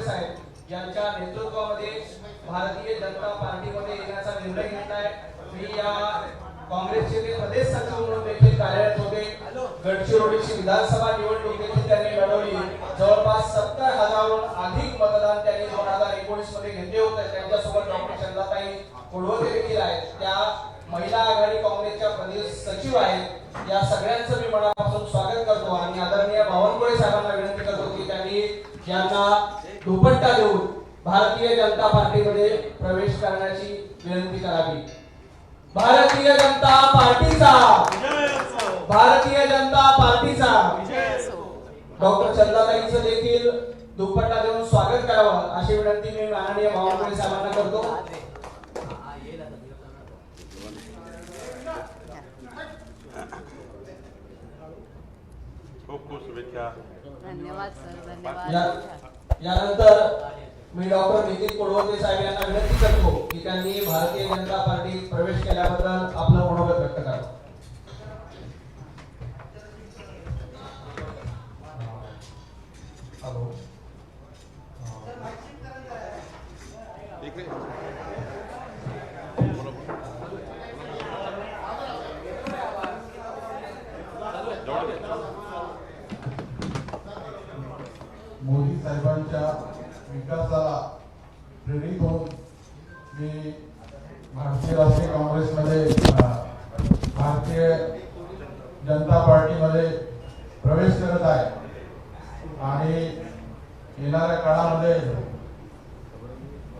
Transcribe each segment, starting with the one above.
साहेब यांच्या नेतृत्वामध्ये भारतीय जनता पार्टीमध्ये येण्याचा निर्णय घेतलाय। मी या काँग्रेसचे ते प्रदेश सचिव म्हणून देखील कार्यरत होते। गडचिरोलीची विधानसभा निवडणूक देखील त्यांनी लढवली। जवळपास 70,000हून अधिक मतदान त्यांनी 2019 मध्ये घेतले होते। त्यांच्यासोबत डॉक्टर चंदाताई कोळवते देखील आहेत, त्या महिला आघाडी काँग्रेसच्या प्रदेश सचिव आहेत। या सगळ्यांचं मी मनापासून स्वागत करतो आणि आदरणीय बावनकुळे साहेबांना विनंती करतो की त्यांनी यांना दुपट्टा देऊन भारतीय जनता पार्टीमध्ये प्रवेश करण्याची विनंती करावी। भारतीय जनता पार्टीचा भारतीय जनता पार्टीचा डॉक्टर चंदाताईंचं देखील दुपट्टा देऊन स्वागत करावं अशी विनंती मी माननीय बावनकुळे साहेबांना करतो। खूप खूप शुभेच्छा। धन्यवाद सर, धन्यवाद। यानंतर मी डॉक्टर नितीन कोळवते साहेब यांना विनंती करतो की त्यांनी भारतीय जनता पार्टीत प्रवेश केल्याबद्दल आपलं मनोगत व्यक्त करावं। हॅलो मोदी साहेबांच्या विकासाला प्रेरित होऊन मी भारतीय राष्ट्रीय काँग्रेसमध्ये भारतीय जनता पार्टीमध्ये प्रवेश करत आहे आणि येणाऱ्या काळामध्ये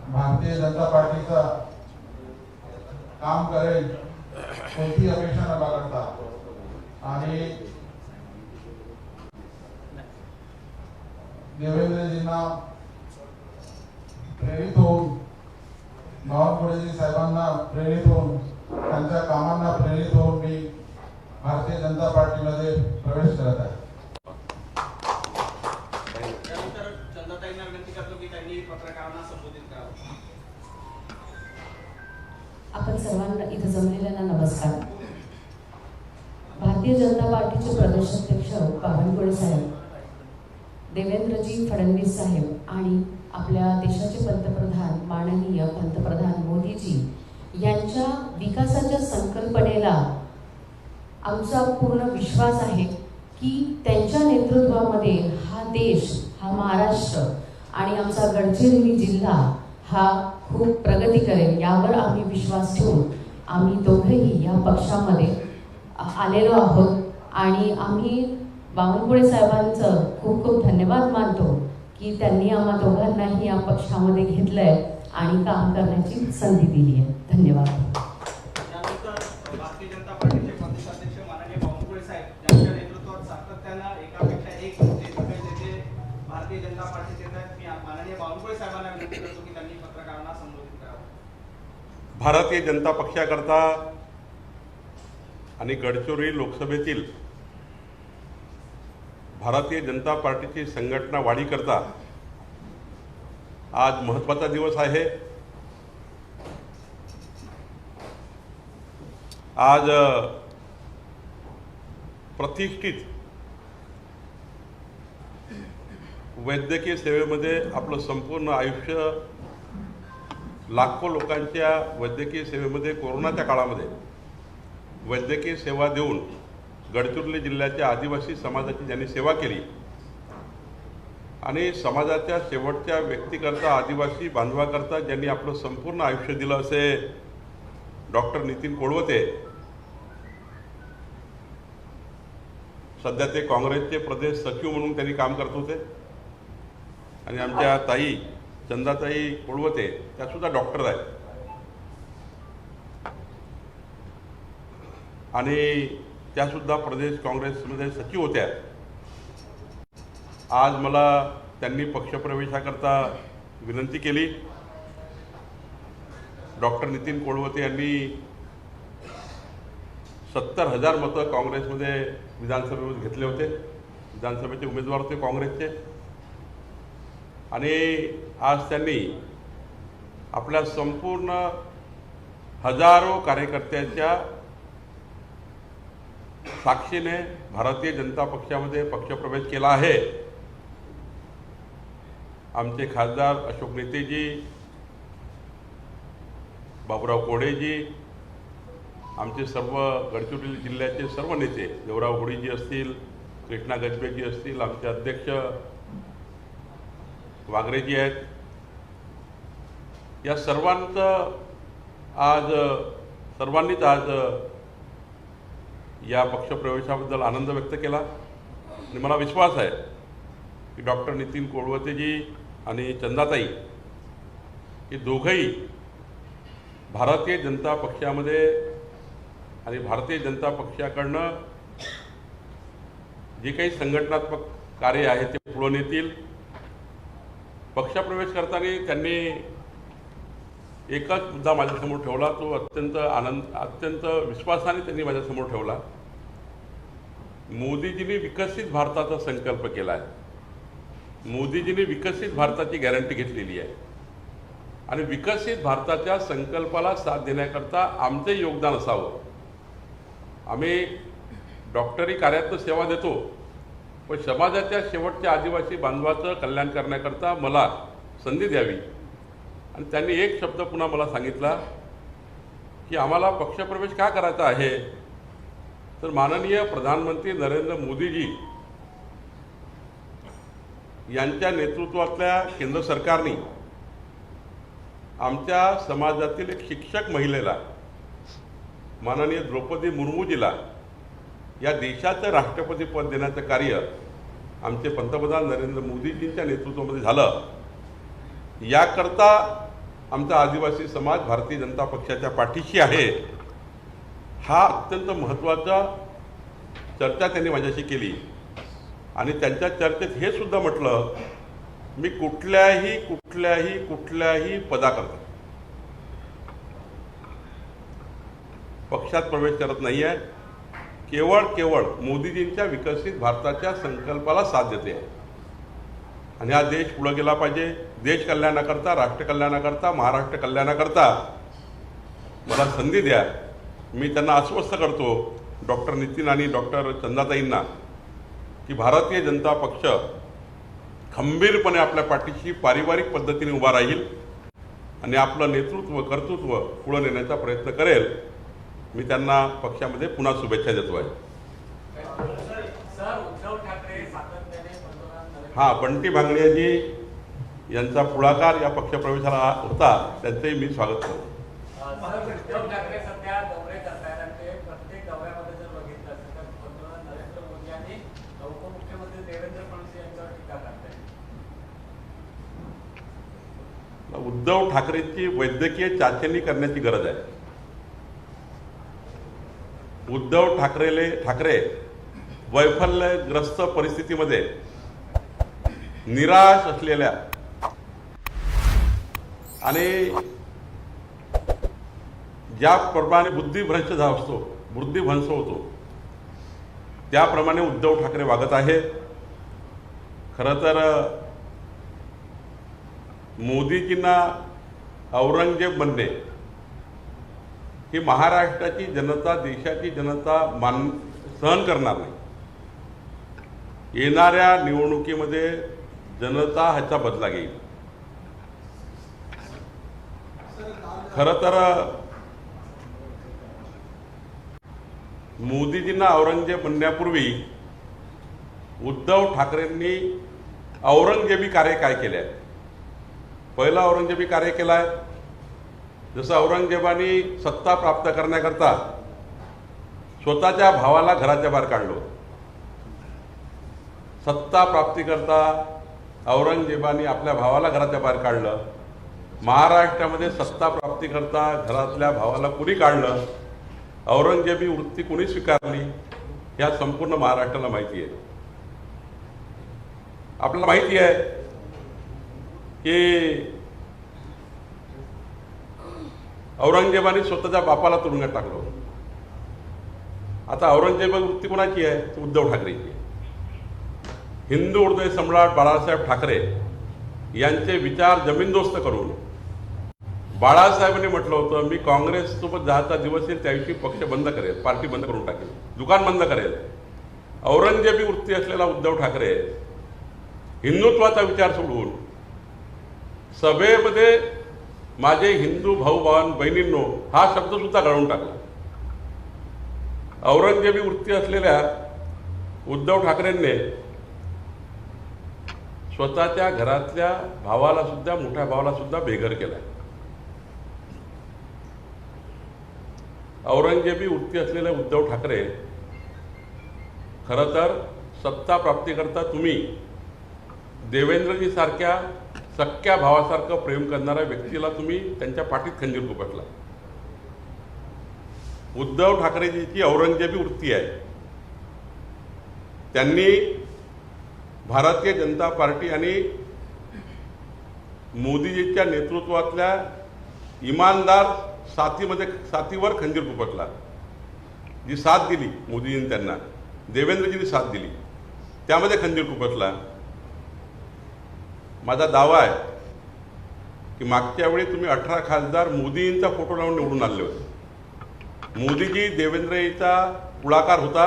भारतीय जनता पार्टीचा काम करेल कोणती अपेक्षा न बाळगता आणि देवेंद्रजींना प्रेरित होऊन बावनकुळेजी साहेबांना प्रेरित होऊन त्यांच्या कामांना प्रेरित होऊन मी भारतीय जनता पार्टीमध्ये प्रवेश करत आहे। त्यानंतर चंदाताईंना विनंती करतो की त्यांनी पत्रकारांना संबोधित करावं। आपण सर्वांना इथे जमलेल्यांना नमस्कार। भारतीय जनता पार्टीचे प्रदेशाध्यक्ष बावनकुळे साहेब, देवेंद्रजी फडणवीस साहेब आणि आपल्या देशाचे पंतप्रधान माननीय पंतप्रधान मोदीजी यांच्या विकासाच्या संकल्पनेला आमचा पूर्ण विश्वास आहे की त्यांच्या नेतृत्वामध्ये हा देश, हा महाराष्ट्र आणि आमचा गडचिरोली जिल्हा हा खूप प्रगती करेल, यावर आम्ही विश्वास ठेवून आम्ही दोघेही या पक्षामध्ये आलेलो आहोत आणि आम्ही बावनकुळे साहेबांचं खूप खूप धन्यवाद मानतो की त्यांनी आम्हा दोघांनाही या पक्षामध्ये घेतलंय आणि काम करण्याची संधी दिली आहे। धन्यवाद। त्यानंतर भारतीय जनता पार्टीचे प्रदेशाध्यक्ष माननीय बावनकुळे साहेब यांच्या नेतृत्वात सातत्यानं एकापेक्षा एक जे सगळे नेते भारतीय जनता पार्टीचे आहेत, मी माननीय बावनकुळे साहेबांना विनंती करतो की त्यांनी पत्रकारांना संबोधित करावं। भारतीय जनता पक्षाकरता आणि गडचिरोली लोकसभेतील भारतीय जनता पार्टीची संघटना वाढीकरता आज महत्त्वाचा दिवस आहे। आज प्रतिष्ठित वैद्यकीय सेवेमध्ये आपलं संपूर्ण आयुष्य लाखो लोकांच्या वैद्यकीय सेवेमध्ये कोरोनाच्या काळामध्ये वैद्यकीय सेवा देऊन गडचिरोली जिल्ह्याच्या आदिवासी समाजाची ज्यांनी सेवा केली आणि समाजाच्या शेवटच्या व्यक्तीकरता आदिवासी बांधवाकरता ज्यांनी आपलं संपूर्ण आयुष्य दिलं असे डॉक्टर नितीन कोळवते, सध्या ते काँग्रेसचे प्रदेश सचिव म्हणून त्यांनी काम करत होते आणि आमच्या ताई चंदाताई कोळवते त्यासुद्धा डॉक्टर आहेत आणि त्यासुद्धा प्रदेश काँग्रेसमध्ये सचिव होत्या। आज मला त्यांनी पक्षप्रवेशाकरता विनंती केली। डॉक्टर नितीन कोळवते यांनी 70,000 मतं काँग्रेसमध्ये विधानसभेमध्ये घेतले होते, विधानसभेचे उमेदवार होते काँग्रेसचे आणि आज त्यांनी आपल्या संपूर्ण हजारो कार्यकर्त्यांच्या साक्षीने भारतीय जनता पक्षामध्ये पक्षप्रवेश केला आहे आमचे खासदार अशोक नेतेजी, बाबूराव कोडेजी, आमचे सर्व गडचिरोली जिल्ह्याचे सर्व नेते, देवराव होळीजी असतील, कृष्णा गजबेजी असतील, आमचे अध्यक्ष वागरेजी आहेत, या सर्वांनीच आज या पक्षप्रवेशाबद्दल आनंद व्यक्त केला आणि मला विश्वास आहे की डॉक्टर नितीन कोळवतेजी आणि चंदाताई हे दोघंही भारतीय जनता पक्षामध्ये आणि भारतीय जनता पक्षाकडनं जे काही संघटनात्मक कार्य आहे ते पुढे नेतील. पक्षप्रवेश करताना त्यांनी एकच मुद्दा माझ्यासमोर ठेवला, तो अत्यंत विश्वासाने त्यांनी माझ्यासमोर ठेवला. मोदीजींनी विकसित भारताचा संकल्प केला आहे, मोदीजींनी विकसित भारताची गॅरंटी घेतलेली आहे आणि विकसित भारताच्या संकल्पाला साथ देण्याकरता आमचे योगदान असावं. आम्ही डॉक्टरी कार्यात सेवा देतो, पण समाजाच्या शेवटच्या आदिवासी बांधवाचं कल्याण करण्याकरता मला संधी द्यावी. आणि त्यांनी एक शब्द पुन्हा मला सांगितला की आम्हाला पक्षप्रवेश का करायचा आहे, तर माननीय प्रधानमंत्री नरेंद्र मोदीजी यांच्या नेतृत्वातल्या केंद्र सरकारने आमच्या समाजातील एक शिक्षक महिलेला, माननीय द्रौपदी मुर्मूजीला या देशाचं राष्ट्रपती पद देण्याचं कार्य आमचे पंतप्रधान नरेंद्र मोदीजींच्या नेतृत्वामध्ये झालं. याकरता आमचा आदिवासी समाज भारतीय जनता पक्षाच्या पाठीशी आहे. हा अत्यंत महत्त्वाचा चर्चा त्यांनी माझ्याशी केली आणि त्यांच्या चर्चेत हे सुद्धा म्हटलं, मी कुठल्याही पदाकरता पक्षात प्रवेश करत नाही आहे, केवळ मोदीजींच्या विकसित भारताच्या संकल्पाला साथ देते आहे. आणि हा देश पुढे गेला पाहिजे. देश कल्याणाकरता, राष्ट्र कल्याणाकरता, महाराष्ट्र कल्याणाकरता मला संधी द्या. मी त्यांना आश्वस्त करतो, डॉक्टर नितीन आणि डॉक्टर चंदाताईंना, की भारतीय जनता पक्ष खंबीरपणे आपल्या पाठीशी पारिवारिक पद्धतीने उभा राहील आणि आपलं कर्तृत्व पुढे नेण्याचा प्रयत्न करेल. मी त्यांना पक्षामध्ये पुन्हा शुभेच्छा देतो आहे. हां, बंटी भांगडियाजी यांचा पुढाकार या पक्षप्रवेशाला होता, त्यांचंही मी स्वागत करतो. उद्धव ठाकरे सध्या दौरे करतायत आणि ते प्रत्येक दौऱ्यामध्ये जर बघितलं असेल तर पंतप्रधान नरेंद्र मोदी आणि उपमुख्यमंत्री देवेंद्र फडणवीस यांच्यावर टीका करतायत. उद्धव ठाकरेंची वैद्यकीय चाचणी करण्याची गरज आहे. उद्धव ठाकरे वैफल्यग्रस्त परिस्थितीमध्ये निराश असलेल्या आणि ज्याप्रमाणे बुद्धिभ्रंश होतो त्याप्रमाणे उद्धव ठाकरे वागत आहे. खरं तर मोदीजींना औरंगजेब बनणे ही महाराष्ट्राची जनता, देशाची जनता सहन करणार नाही. येणाऱ्या निवडणुकीमध्ये जनता ह्याचा बदला घेईल. खरं तर मोदीजींना औरंगजेब बनण्यापूर्वी उद्धव ठाकरेंनी औरंगजेबी कार्य काय केले आहे? पहिलं औरंगजेबी कार्य केलं आहे, जसं औरंगजेबाने सत्ता प्राप्त करण्याकरता स्वतःच्या भावाला घराच्या बाहेर काढलं. सत्ता प्राप्तीकरता औरंगजेबाने आपल्या भावाला घराच्या बाहेर काढलं. महाराष्ट्रामध्ये सत्ता प्राप्तीकरता घरातल्या भावाला कुणी काढलं, औरंगजेबी वृत्ती कुणी स्वीकारली, या संपूर्ण महाराष्ट्राला माहिती आहे. आपल्याला माहिती आहे की औरंगजेबाने स्वतःच्या बापाला तुरुंगात टाकलं. आता औरंगजेब वृत्ती कोणाची आहे? उद्धव ठाकरेची. हिंदू हृदय सम्राट बाळासाहेब ठाकरे यांचे विचार जमीनदोस्त करून बाळासाहेबांनी म्हटलं होतं, मी काँग्रेससोबत जायचा दिवस येईल त्या दिवशी पक्ष बंद करेल, पार्टी बंद करून टाकेल, दुकान बंद करेल. औरंगजेबी वृत्ती असलेला उद्धव ठाकरे हिंदुत्वाचा विचार सोडून सभेमध्ये माझे हिंदू भाऊ बहिणींनो हा शब्द सुद्धा गळून टाकला. औरंगजेबी वृत्ती असलेल्या उद्धव ठाकरेंनी स्वतःच्या घरातल्या भावाला सुद्धा, मोठ्या भावाला सुद्धा बेघर केलाय. औरंगजेबी वृत्ती असलेले उद्धव ठाकरे खरं तर सत्ता प्राप्तीकरता तुम्ही देवेंद्रजी सारख्या सख्या भावासारखं प्रेम करणाऱ्या व्यक्तीला तुम्ही त्यांच्या पाठीत खंजीर खुपसला. उद्धव ठाकरेजीची औरंगजेबी वृत्ती आहे. त्यांनी भारतीय जनता पार्टी आणि मोदीजींच्या नेतृत्वातल्या इमानदार साथीवर खंजीर खुपसला. जी साथ दिली मोदीजींनी, त्यांना देवेंद्रजींनी साथ दिली, त्यामध्ये खंजीर खुपसला. माझा दावा आहे की मागच्या वेळी तुम्ही 18 खासदार मोदींचा फोटो लावून निवडून आणले होते. मोदीजी देवेंद्रजीचा पुढाकार होता,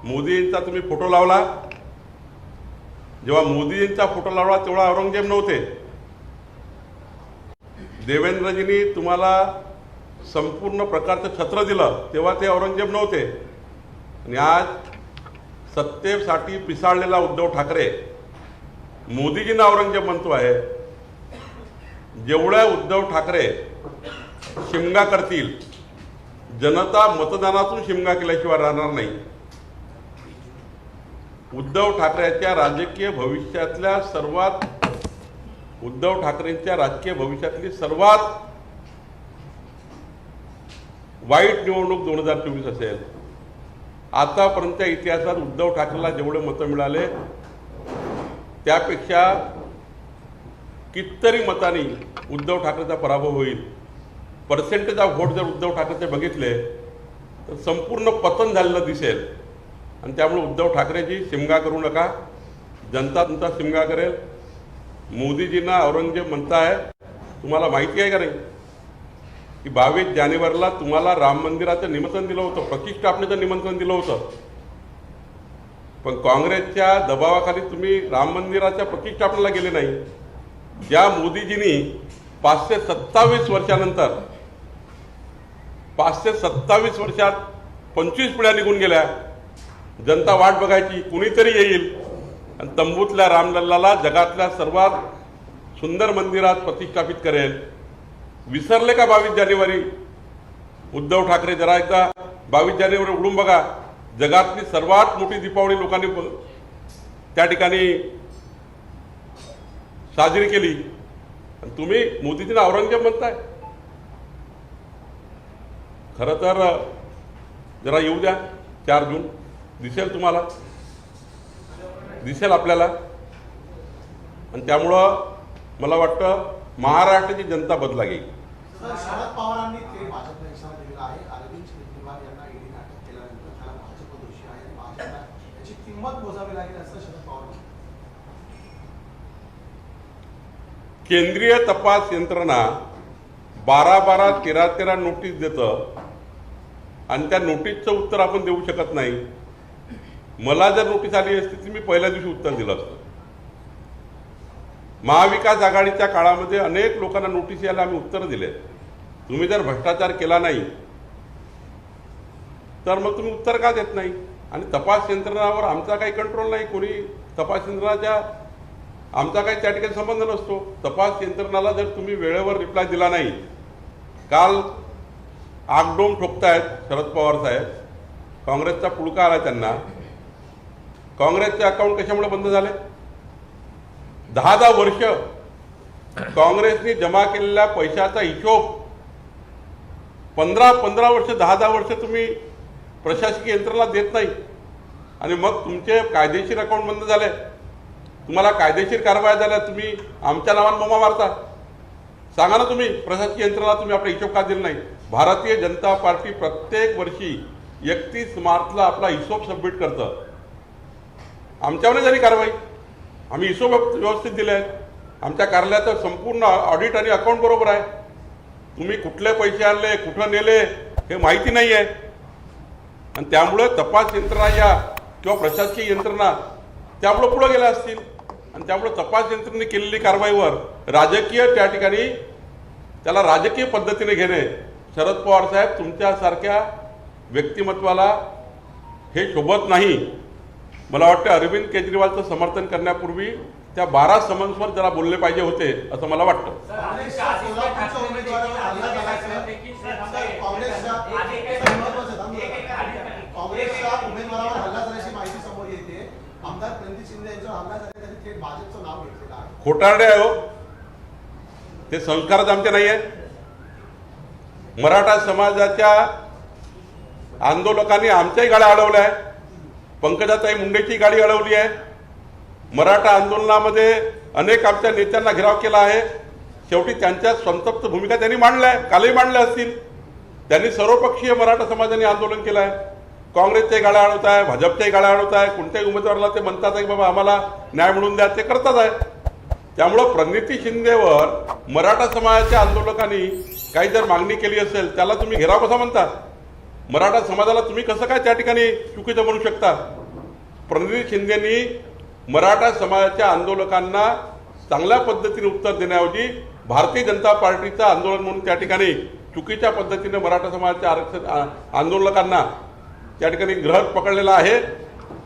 मोदींचा तुम्ही फोटो लावला. जेव्हा मोदींचा फोटो लावला तेव्हा औरंगजेब नव्हते. देवेंद्रजींनी तुम्हाला संपूर्ण प्रकारचं छत्र दिलं तेव्हा ते औरंगजेब नव्हते. आणि आज सत्तेसाठी पिसाळलेला उद्धव ठाकरे मोदीजींना औरंगजेब म्हणतो आहे. जेवढ्या उद्धव ठाकरे शिमगा करतील, जनता मतदानातून शिमगा केल्याशिवाय राहणार नाही. उद्धव ठाकरेंच्या राजकीय भविष्यातल्या सर्वात वाईट निवडणूक 2024 असेल. आतापर्यंतच्या इतिहासात उद्धव ठाकरेला जेवढे मतं मिळाले त्यापेक्षा कितीतरी मतांनी उद्धव ठाकरेचा पराभव होईल. पर्सेंटेज ऑफ व्होट जर उद्धव ठाकरेचे बघितले तर संपूर्ण पतन झालेलं दिसेल. आणि त्यामुळे उद्धव ठाकरेजी शिमगा करू नका, जनता तुमचा शिमगा करेल. मोदीजींना औरंगजेब म्हणताय. तुम्हाला माहिती आहे का नाही की 22 जानेवारीला तुम्हाला राम मंदिराचं निमंत्रण दिलं होतं, प्रतिष्ठापनेचं निमंत्रण दिलं होतं. पण काँग्रेसच्या दबावाखाली तुम्ही राम मंदिराच्या प्रतिष्ठापनेला गेले नाही. ज्या मोदीजींनी 527 वर्षानंतर 527 वर्षात 25 पिढ्या निघून गेल्या. जनता वाट बघायची कुणीतरी येईल आणि तंबूतल्या रामलल्लाला जगातल्या सर्वात सुंदर मंदिरात प्रतिष्ठापित करेल. विसरले का 22 जानेवारी? उद्धव ठाकरे जरा एकदा 22 जानेवारी उघडून बघा. जगातली सर्वात मोठी दीपावली लोकांनी त्या ठिकाणी साजरी केली. आणि तुम्ही मोदीजींना औरंगजेब म्हणताय. खरं तर जरा येऊ द्या, 4 जून दिसेल तुम्हाला, दिसेल आपल्याला. आणि त्यामुळं मला वाटतं महाराष्ट्राची जनता बदला घेईल. शरद पवारांनी थेट भाजपला इशारा दिलेला आहे. अरविंद केजरीवाल यांना ईडीने अटक केल्यानंतर त्याला भाजप दोषी आहे आणि भाजपला याची किंमत मोजावी लागेल असं शरद पवार म्हणाले. केंद्रीय तपास यंत्रणा 12-12, 13-13 नोटीस देतं आणि त्या नोटीसचं उत्तर आपण देऊ शकत नाही. मला जर नोटीस आली असती तर मी पहिल्या दिवशी उत्तर दिलं असतं. महाविकास आघाडीच्या काळामध्ये अनेक लोकांना नोटीस यायला आम्ही उत्तरं दिले. तुम्ही जर भ्रष्टाचार केला नाही तर मग तुम्ही उत्तर का देत नाही? आणि तपास यंत्रणावर आमचा काही कंट्रोल नाही. कोणी तपास यंत्रणाच्या आमचा काही त्या ठिकाणी संबंध नसतो. तपास यंत्रणाला जर तुम्ही वेळेवर रिप्लाय दिला नाही, काल आगडोम ठोकतायत शरद पवार साहेब. काँग्रेसचा पुळका आला त्यांना. काँग्रेसचे अकाउंट कशामुळे बंद झाले? 10 वर्ष काँग्रेसने जमा केलेल्या पैशाचा हिशोब 15 वर्ष 10 वर्ष तुम्ही प्रशासकीय यंत्रणेला देत नाही. आणि मग तुमचे कायदेशीर अकाउंट बंद झाले. तुम्हाला कायदेशीर कारवाया झाल्या, तुम्ही आमच्या नावाने बोंबा मारता. सांगा ना तुम्ही प्रशासकीय यंत्रणेला तुम्ही आपला हिशोब का दिला नाही? भारतीय जनता पार्टी प्रत्येक वर्षी 31 मार्चला आपला हिशोब सबमिट करतं. आमच्यावर झाली कारवाई. आम्ही हिशोब व्यवस्थित दिले आहेत. आमच्या कार्यालयाचं संपूर्ण ऑडिट आणि अकाउंट बरोबर आहे. तुम्ही कुठले पैसे आणले, कुठं नेले हे माहिती नाही आहे. आणि त्यामुळे तपास यंत्रणा या किंवा प्रशासकीय यंत्रणा त्यामुळे पुढे गेल्या असतील. आणि त्यामुळे तपास यंत्रणेने केलेली कारवाईवर राजकीय त्या ठिकाणी त्याला राजकीय पद्धतीने घेणे, शरद पवार साहेब तुमच्यासारख्या व्यक्तिमत्वाला हे शोभत नाही. मला वाटतं अरविंद केजरीवालचं समर्थन करण्यापूर्वी त्या 12 समन्सवर जरा बोलले पाहिजे होते असं मला वाटतं. काँग्रेसच्या सोलापूरच्या उमेदवारावर हल्ला झाला काँग्रेसच्या उमेदवारावर हल्ला झाल्याची माहिती समोर येते. आमदार प्रणिती शिंदे यांच्यावर हल्ला झाला, त्यांनी थेट भाजपचं नाव घेतलेलं आहे. खोटारडे आहे हो, ते संस्कारच आमचे नाही आहे. मराठा समाजाच्या आंदोलकांनी आमच्याही गाड्या अडवल्या आहे, पंकजाताई मुंडेची गाडी अडवली आहे. मराठा आंदोलनामध्ये अनेक आमच्या नेत्यांना घेराव केला आहे. शेवटी त्यांच्या संतप्त भूमिका त्यांनी मांडल्या आहे, कालही मांडल्या असतील. त्यांनी सर्वपक्षीय मराठा समाजाने आंदोलन केलं आहे. काँग्रेसच्याही गाड्या अडवत आहे, भाजपच्याही गाड्या अडवत आहे. कोणत्याही उमेदवाराला ते म्हणतात आहे की बाबा आम्हाला न्याय मिळवून द्या, ते करतात आहे. त्यामुळं प्रणिती शिंदेवर मराठा समाजाच्या आंदोलकांनी काही जर मागणी केली असेल त्याला तुम्ही घेराव कसा म्हणता? मराठा समाजाला तुम्ही कसं काय त्या ठिकाणी चुकीचं म्हणू शकता? प्रणिती शिंदेनी मराठा समाजाच्या आंदोलकांना चांगल्या पद्धतीने उत्तर देण्याऐवजी भारतीय जनता पार्टीचं आंदोलन म्हणून त्या ठिकाणी चुकीच्या पद्धतीने मराठा समाजाच्या आरक्षण आंदोलकांना त्या ठिकाणी ग्रह पकडलेला आहे.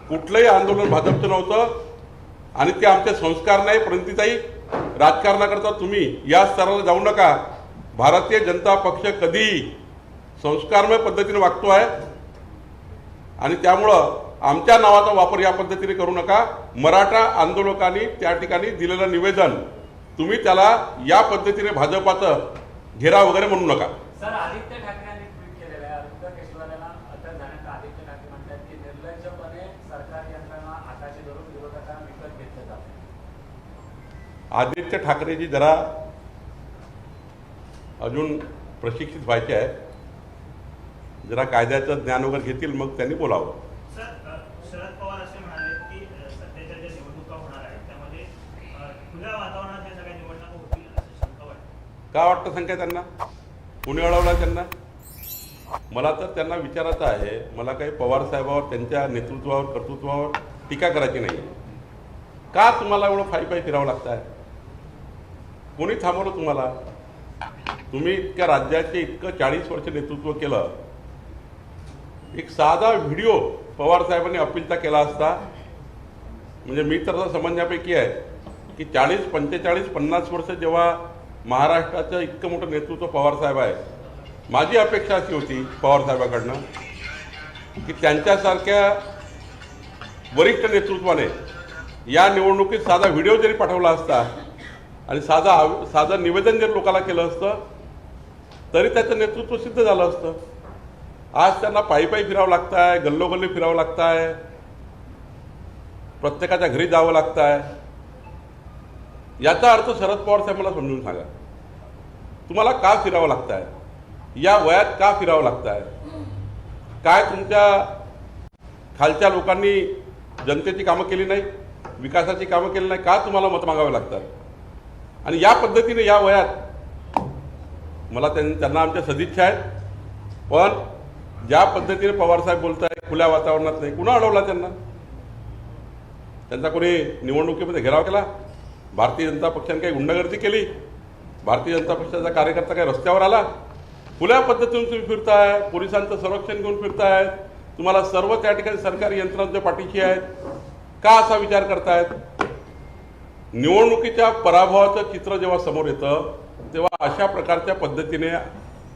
कुठलंही आंदोलन भाजपचं नव्हतं आणि ते आमचे संस्कार नाही. प्रणितीताई, राजकारणाकरता तुम्ही या स्तराला जाऊ नका. भारतीय जनता पक्ष कधीही संस्कारमय पद्धतीने वागतो आहे आणि त्यामुळं आमच्या नावाचा वापर या पद्धतीने करू नका. मराठा आंदोलकांनी त्या ठिकाणी दिलेलं निवेदन तुम्ही त्याला या पद्धतीने भाजपाचं घेराव वगैरे म्हणू नका. सर, आदित्य ठाकरेंनी ट्विट केलेलं आहे, अरविंद केजरीवालांना अटक झाल्यानंतर आदित्य ठाकरे म्हणतात की निर्लज्जपणे सरकारी यंत्रणा हाताशी धरून विरोधकांना विकत घेतलं जातं. आदित्य ठाकरेजी जरा अजून प्रशिक्षित व्हायचे आहे, जरा कायद्याचं ज्ञान वगैरे घेतील मग त्यांनी बोलावं. सर, शरद पवार असे म्हणाले की सध्याच्या ज्या निवडणुका होणार आहेत त्यामध्ये खुल्या वातावरणात या सगळ्या निवडणुका होतील असं शंका वाटते. का वाटतं सांगा त्यांना? कुणी अडवला त्यांना? मला तर त्यांना विचारायचं आहे, मला काही पवार साहेबावर, त्यांच्या नेतृत्वावर, कर्तृत्वावर टीका करायची नाही. का तुम्हाला एवढं पायी फिरावं लागतं आहे? कोणी थांबवलं तुम्हाला? तुम्ही इतक्या राज्याचे इतकं 40 वर्ष नेतृत्व केलं. एक साधा व्हिडिओ पवार साहेबांनी अपीलचा केला असता म्हणजे मी तर असं समजण्यापैकी आहे की 40, 45, 50 वर्ष जेव्हा महाराष्ट्राचं इतकं मोठं नेतृत्व पवार साहेब आहे, माझी अपेक्षा अशी होती पवार साहेबाकडनं की त्यांच्यासारख्या वरिष्ठ नेतृत्वाने या निवडणुकीत साधा व्हिडिओ जरी पाठवला असता आणि साधं निवेदन जरी लोकांना केलं असतं तरी त्याचं नेतृत्व सिद्ध झालं असतं. आज त्यांना पायी फिरावं लागतं आहे, गल्लोगल्ली फिरावं लागतं आहे, प्रत्येकाच्या घरी जावं लागतं आहे. याचा अर्थ शरद पवार साहेब मला समजून सांगा, तुम्हाला का फिरावं लागतं आहे? या वयात का फिरावं लागतं आहे? काय तुमच्या खालच्या लोकांनी जनतेची कामं केली नाही, विकासाची कामं केली नाही? का तुम्हाला मत मागावे लागतात? आणि या पद्धतीने या वयात मला त्यांना आमच्या सदिच्छा आहेत, पण ज्या पद्धतीने पवारसाहेब बोलत आहे खुल्या वातावरणात नाही. कुणा अडवला त्यांना? त्यांचा कोणी निवडणुकीमध्ये घेराव केला? भारतीय जनता पक्षाने काही गुंडगर्दी केली? भारतीय जनता पक्षाचा कार्यकर्ता काही रस्त्यावर आला? खुल्या पद्धतीने तुम्ही फिरताय, पोलिसांचं संरक्षण घेऊन फिरतायत, तुम्हाला सर्व त्या ठिकाणी सरकारी यंत्रणांच्या पाठीशी आहेत. का असा विचार करतायत? निवडणुकीच्या पराभवाचं चित्र जेव्हा समोर येतं तेव्हा अशा प्रकारच्या पद्धतीने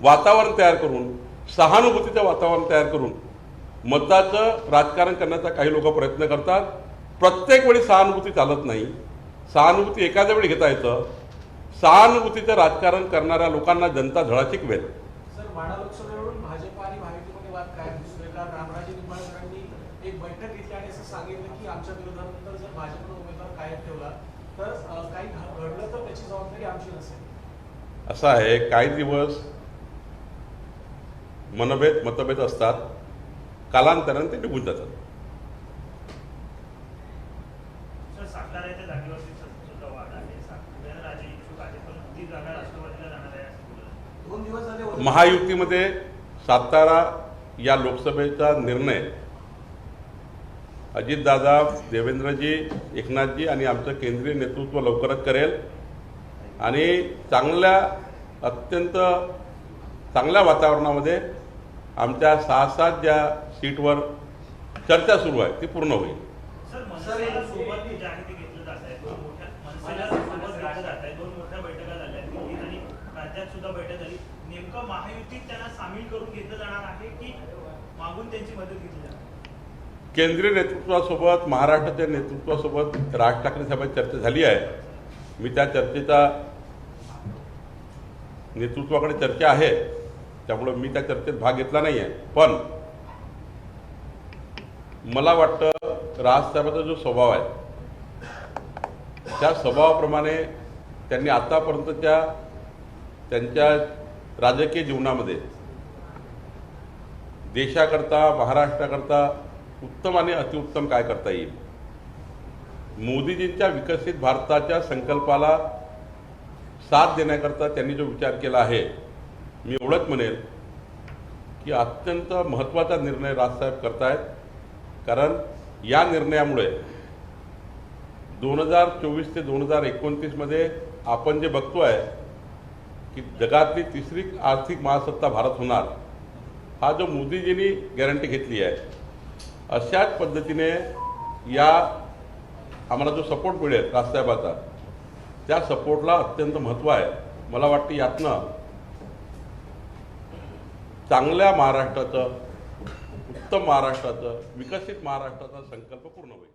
वातावरण तयार करून, सहानुभूतीचं वातावरण तयार करून मताचं राजकारण करण्याचा काही लोक प्रयत्न करतात. प्रत्येक वेळी सहानुभूती चालत नाही. सहानुभूती एखाद्या वेळी घेता येतं. सहानुभूतीचं राजकारण करणाऱ्या लोकांना जनता धडा शिकवेल. सर, माढा लोकसभेवरून भाजप आणि महायुतीमध्ये वाद कायम दिसतोय. कारण रामराजे निंबाळकरांनी एक बैठक घेतली आणि असं सांगितलं की आमच्या विरोधानंतर जर भाजपनं उमेदवार कायम ठेवला तर काही घडलं तर त्याची जबाबदारी आमची नसेल. असं आहे, काही दिवस मतभेद असतात, कालांतराने ते निघून जातात. सर, साताऱ्याच्या जागेवरती सुद्धा वाद आहे. उदयनराजे इच्छुक आहे पण ती जागा राष्ट्रवादीला जाणार आहे असं बोलत. 2 दिवस झाले महायुतीमध्ये सातारा या लोकसभेचा निर्णय अजितदादा, देवेंद्रजी, एकनाथजी आणि आमचं केंद्रीय नेतृत्व लवकरच करेल आणि अत्यंत चांगल्या वातावरणामध्ये आमच्या 6-7 ज्या सीटवर चर्चा सुरू आहे ती पूर्ण होईल. सर, मनसेला सोबत जे आहे ते घेतलं जात आहे. मनसेला सोबत घेतलं जात आहे. 2 मोठ्या बैठका झाल्या दिल्लीत आणि राज्यात सुद्धा बैठक झाली. नेमकं महायुतीत त्यांना सामील करून घेतलं जाणार आहे की मागून त्यांची मदत घेतली जाणार? केंद्रीय नेतृत्वासोबत, महाराष्ट्राच्या नेतृत्वासोबत राज ठाकरे साहेबांची चर्चा झाली आहे. मी त्या चर्चेचा नेतृत्वाकडे चर्चा आहे, त्यामुळं मी त्या चर्चेत भाग घेतला नाही आहे. पण मला वाटतं राजसाहेबांचा जो स्वभाव आहे त्या स्वभावाप्रमाणे त्यांनी आतापर्यंतच्या त्यांच्या राजकीय जीवनामध्ये देशाकरता, महाराष्ट्राकरता उत्तम आणि अतिउत्तम काय करता येईल, मोदीजींच्या विकसित भारताच्या संकल्पाला साथ देण्याकरता त्यांनी जो विचार केला आहे, मी एवढंच म्हणेल की अत्यंत महत्त्वाचा निर्णय राजसाहेब करतायत. कारण या निर्णयामुळे 2024 ते 2029 मध्ये आपण जे बघतोय की जगातली 3री आर्थिक महासत्ता भारत होणार, हा जो मोदीजींनी गॅरंटी घेतली आहे, अशाच पद्धतीने या आम्हाला जो सपोर्ट मिळेल राजसाहेबाचा, त्या सपोर्टला अत्यंत महत्त्व आहे. मला वाटतं यातनं चांगल्या महाराष्ट्राचं, उत्तम महाराष्ट्राचं, विकसित महाराष्ट्राचा संकल्प पूर्ण होईल.